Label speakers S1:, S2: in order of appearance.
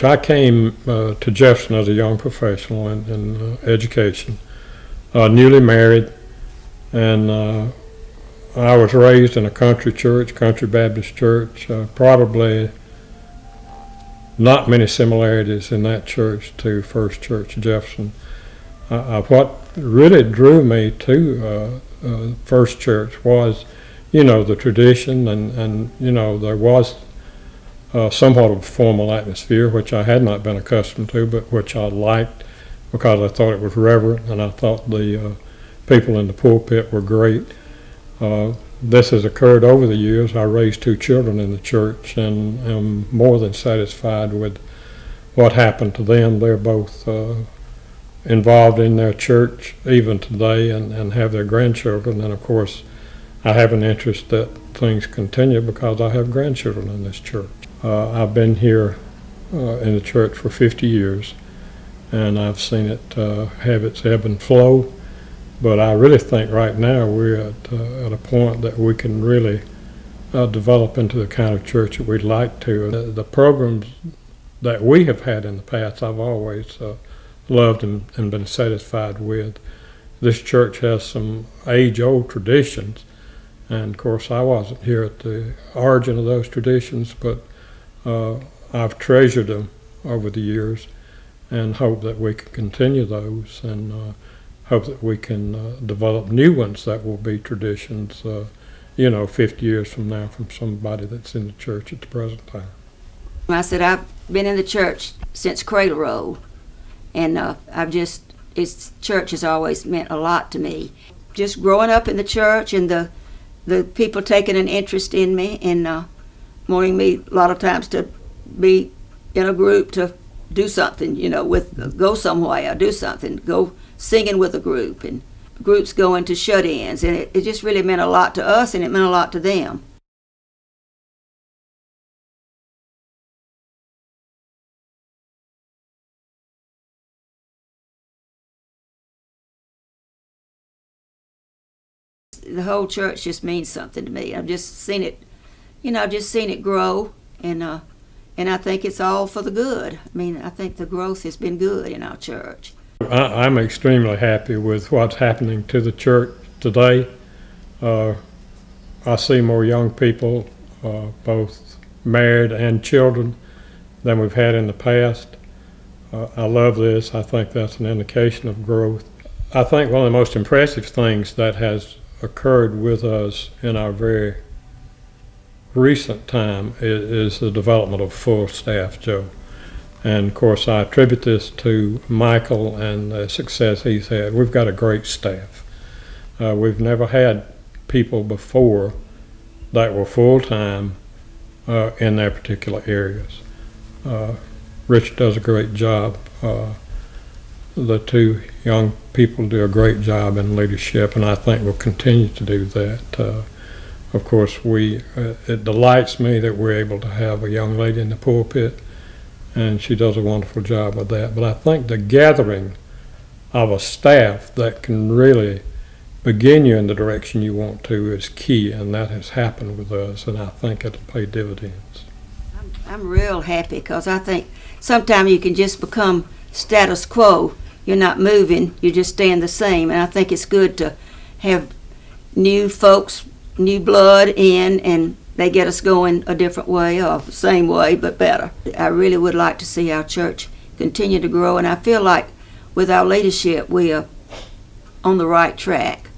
S1: I came to Jefferson as a young professional in education, newly married, and I was raised in a country church, Country Baptist Church. Probably not many similarities in that church to First Church Jefferson. What really drew me to First Church was, the tradition, and there was somewhat of a formal atmosphere, which I had not been accustomed to, but which I liked because I thought it was reverent, and I thought the people in the pulpit were great. This has occurred over the years. I raised 2 children in the church and am more than satisfied with what happened to them. They're both involved in their church even today, and have their grandchildren. And of course, I have an interest that things continue because I have grandchildren in this church. I've been here in the church for 50 years, and I've seen it have its ebb and flow. But I really think right now we're at a point that we can really develop into the kind of church that we'd like to. The programs that we have had in the past, I've always loved and been satisfied with. This church has some age-old traditions, and of course I wasn't here at the origin of those traditions, but I've treasured them over the years and hope that we can continue those, and hope that we can develop new ones that will be traditions, 50 years from now, from somebody that's in the church at the present time.
S2: I said I've been in the church since cradle roll, and church has always meant a lot to me. Just growing up in the church, and the people taking an interest in me, and wanting me a lot of times to be in a group to do something, go somewhere, do something, go singing with a group, and groups going to shut-ins, and it just really meant a lot to us, and it meant a lot to them. The whole church just means something to me. I've just seen it, grow, and I think it's all for the good. I think the growth has been good in our church.
S1: I'm extremely happy with what's happening to the church today. I see more young people, both married and children, than we've had in the past. I love this. I think that's an indication of growth. I think one of the most impressive things that has occurred with us in our very recent time is the development of full staff, Joe. And of course I attribute this to Michael and the success he's had. We've got a great staff. We've never had people before that were full-time in their particular areas. Richard does a great job. The 2 young people do a great job in leadership, and I think we'll continue to do that. Of course, it delights me that we're able to have a young lady in the pulpit, and she does a wonderful job with that. But I think the gathering of a staff that can really begin you in the direction you want to is key, and that has happened with us, and I think it'll pay dividends.
S2: I'm real happy, because I think sometimes you can just become status quo. You're not moving, you're just staying the same, and I think it's good to have new folks, new blood in, and they get us going a different way, or the same way, but better. I really would like to see our church continue to grow, and I feel like with our leadership we are on the right track.